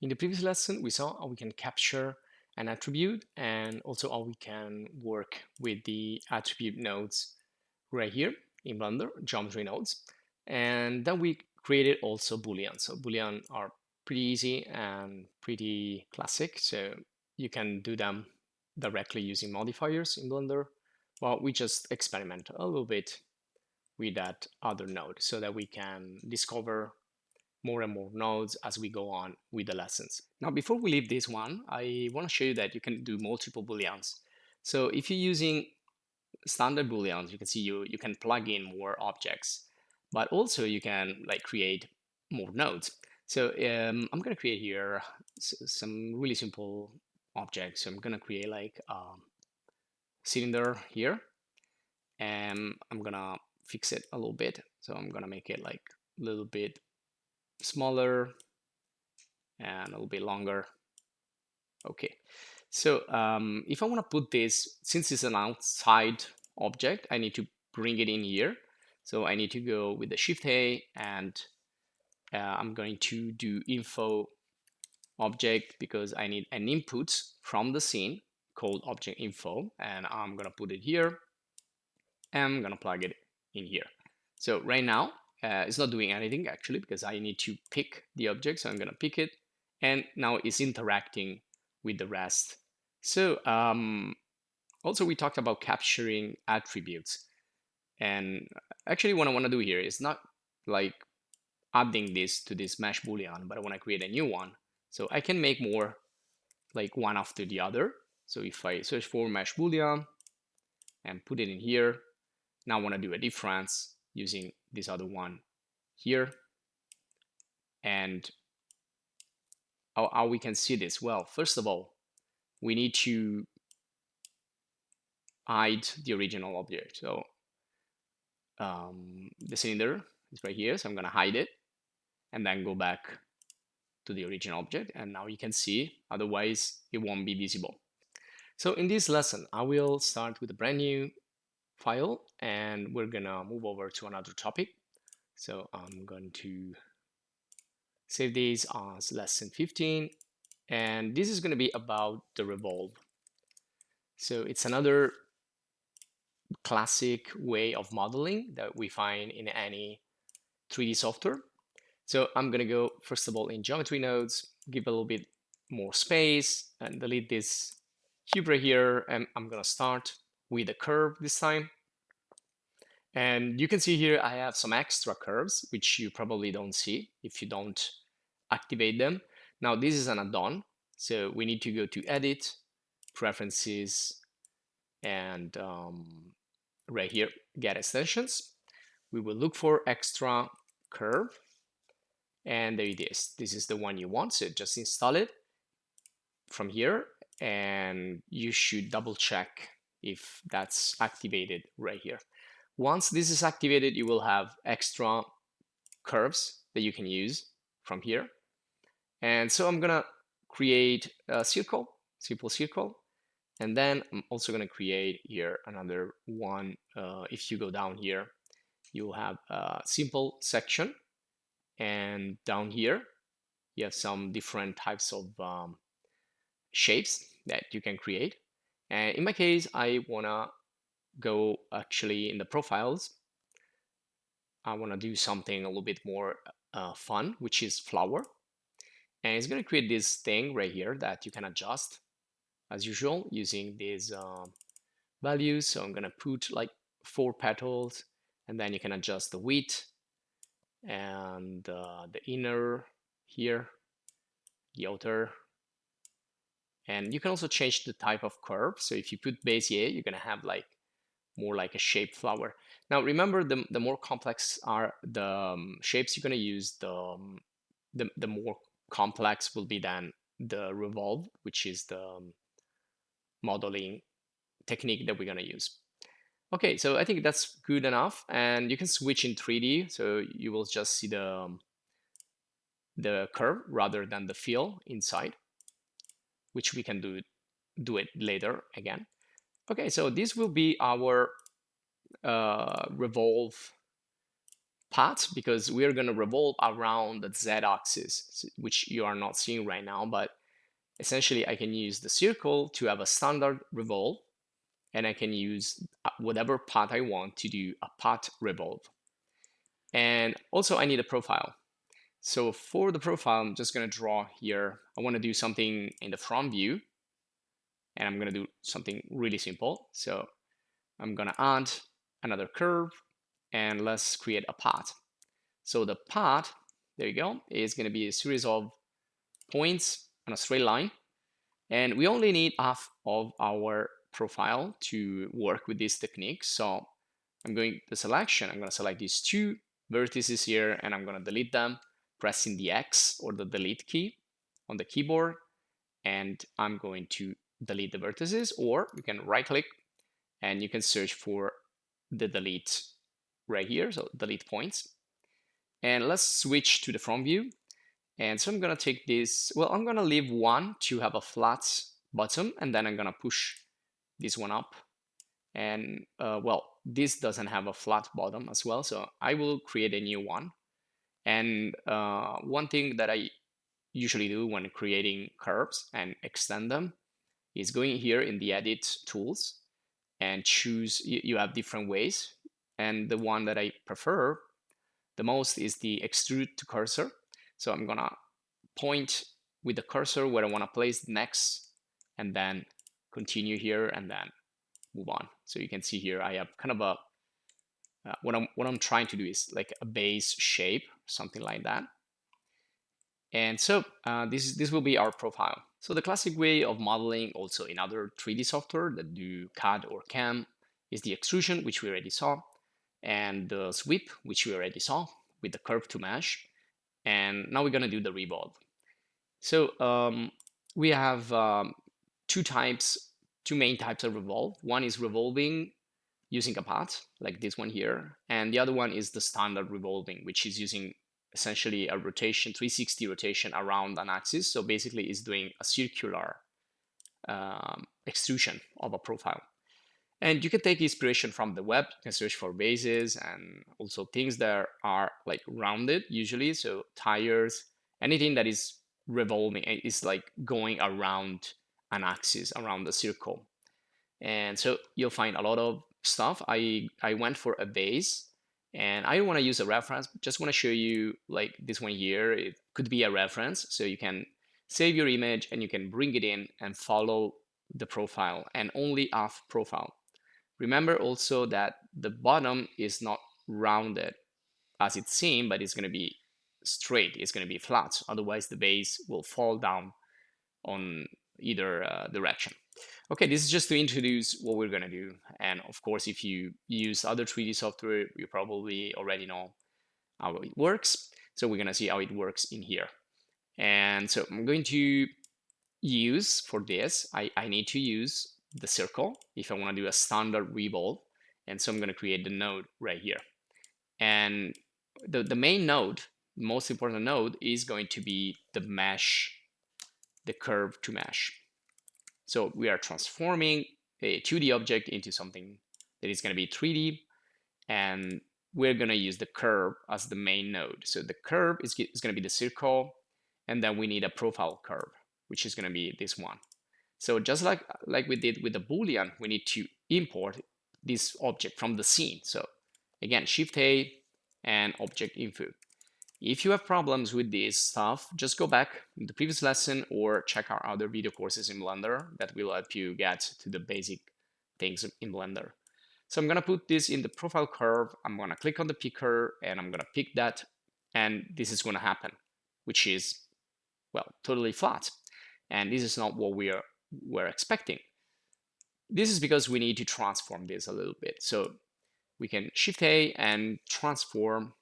In the previous lesson, we saw how we can capture an attribute and also how we can work with the attribute nodes right here in Blender, geometry nodes. And then we created also Boolean. So Boolean are pretty easy and pretty classic. So you can do them directly using modifiers in Blender. Well, we just experiment a little bit with that other node so that we can discover more and more nodes as we go on with the lessons. Now, before we leave this one, I want to show you that you can do multiple booleans. So if you're using standard booleans, you can see you can plug in more objects, but also you can like create more nodes. So I'm going to create here some really simple objects. So I'm going to create like a cylinder here, and I'm going to fix it a little bit. So I'm going to make it like a little bit smaller and a little bit longer. Okay, so if I want to put this, since it's an outside object, I need to bring it in here. So I need to go with the Shift A, and I'm going to do info object because I need an input from the scene called object info, and I'm going to put it here, and I'm going to plug it in here. So right now, it's not doing anything actually because I need to pick the object. So I'm going to pick it, and now it's interacting with the rest. So also we talked about capturing attributes. And actually what I want to do here is not like adding this to this mesh boolean, but I want to create a new one. So I can make more like one after the other. So if I search for mesh boolean and put it in here, now I want to do a difference using this other one here. And how we can see this? Well, first of all, we need to hide the original object. So the cylinder is right here, so I'm going to hide it and then go back to the original object, and now you can see, otherwise it won't be visible. So in this lesson, I will start with a brand new file and we're gonna move over to another topic. So I'm going to save this as lesson 15, and this is going to be about the Revolve. So it's another classic way of modeling that we find in any 3D software. So I'm going to go first of all in geometry nodes, give a little bit more space and delete this cube right here. And I'm going to start with a curve this time. And you can see here I have some extra curves, which you probably don't see if you don't activate them. Now this is an add-on, so we need to go to Edit, Preferences, and right here, Get Extensions. We will look for extra curve, and there it is. This is the one you want, so just install it from here, and you should double check if that's activated right here. Once this is activated, you will have extra curves that you can use from here. And so I'm gonna create a circle, simple circle, and then I'm also gonna create here another one. If you go down here, you'll have a simple section, and down here you have some different types of shapes that you can create. And in my case, I wanna go actually in the profiles. I wanna do something a little bit more fun, which is flower. And it's going to create this thing right here that you can adjust as usual using these values. So I'm going to put like 4 petals, and then you can adjust the width and the inner here, the outer. And you can also change the type of curve. So if you put Bezier, you're going to have like more like a shaped flower. Now remember, the more complex are the shapes you're going to use, the more complex will be then the Revolve, which is the modeling technique that we're going to use. Okay, so I think that's good enough, and you can switch in 3D, so you will just see the curve rather than the fill inside, which we can do it later again. Okay, so this will be our Revolve path because we are going to revolve around the z-axis, which you are not seeing right now, but essentially I can use the circle to have a standard revolve, and I can use whatever path I want to do a path revolve. And also I need a profile. So for the profile, I'm just going to draw here. I want to do something in the front view, and I'm going to do something really simple. So I'm going to add another curve, and let's create a path. So the path, there you go, is going to be a series of points on a straight line. And we only need half of our profile to work with this technique. So I'm going to selection. I'm going to select these two vertices here, and I'm going to delete them, pressing the X or the delete key on the keyboard. And I'm going to delete the vertices, or you can right click and you can search for the delete right here. So delete points. And let's switch to the front view. And so I'm going to take this, well, I'm going to leave one to have a flat bottom, and then I'm going to push this one up. And well, this doesn't have a flat bottom as well, so I will create a new one. And one thing that I usually do when creating curves and extend them is going here in the edit tools and choose, you have different ways. And the one that I prefer the most is the extrude to cursor. So I'm gonna point with the cursor where I want to place next, and then continue here, and then move on. So you can see here I have kind of a what I'm trying to do is like a base shape, something like that. And so this will be our profile. So the classic way of modeling also in other 3D software that do CAD or CAM is the extrusion, which we already saw, and the sweep, which we already saw with the curve to mesh. And now we're going to do the revolve. So we have two main types of revolve. One is revolving using a path, like this one here. And the other one is the standard revolving, which is using essentially a rotation, 360 rotation around an axis. So basically it's doing a circular extrusion of a profile. And you can take inspiration from the web. You can search for bases and also things that are like rounded usually. So tires, anything that is revolving is like going around an axis, around the circle. And so you'll find a lot of stuff. I went for a base, and I don't want to use a reference, just want to show you like this one here. It could be a reference. So you can save your image and you can bring it in and follow the profile, and only half profile. Remember also that the bottom is not rounded as it seems, but it's going to be straight. It's going to be flat. Otherwise, the base will fall down on either direction. Okay, this is just to introduce what we're going to do. And of course, if you use other 3D software, you probably already know how it works. So we're going to see how it works in here. And so I'm going to use for this, I need to use the circle if I want to do a standard revolve. And so I'm going to create the node right here. And the main node, most important node, is going to be the mesh, the curve to mesh. So we are transforming a 2D object into something that is going to be 3D, and we're going to use the curve as the main node. So the curve is going to be the circle, and then we need a profile curve, which is going to be this one. So just like we did with the Boolean, we need to import this object from the scene. So again, Shift-A and object info. If you have problems with this stuff, just go back in the previous lesson or check our other video courses in Blender that will help you get to the basic things in Blender. So I'm going to put this in the profile curve. I'm going to click on the picker and I'm going to pick that. And this is going to happen, which is, well, totally flat. And this is not what we're expecting. This is because we need to transform this a little bit. So we can Shift-A and transform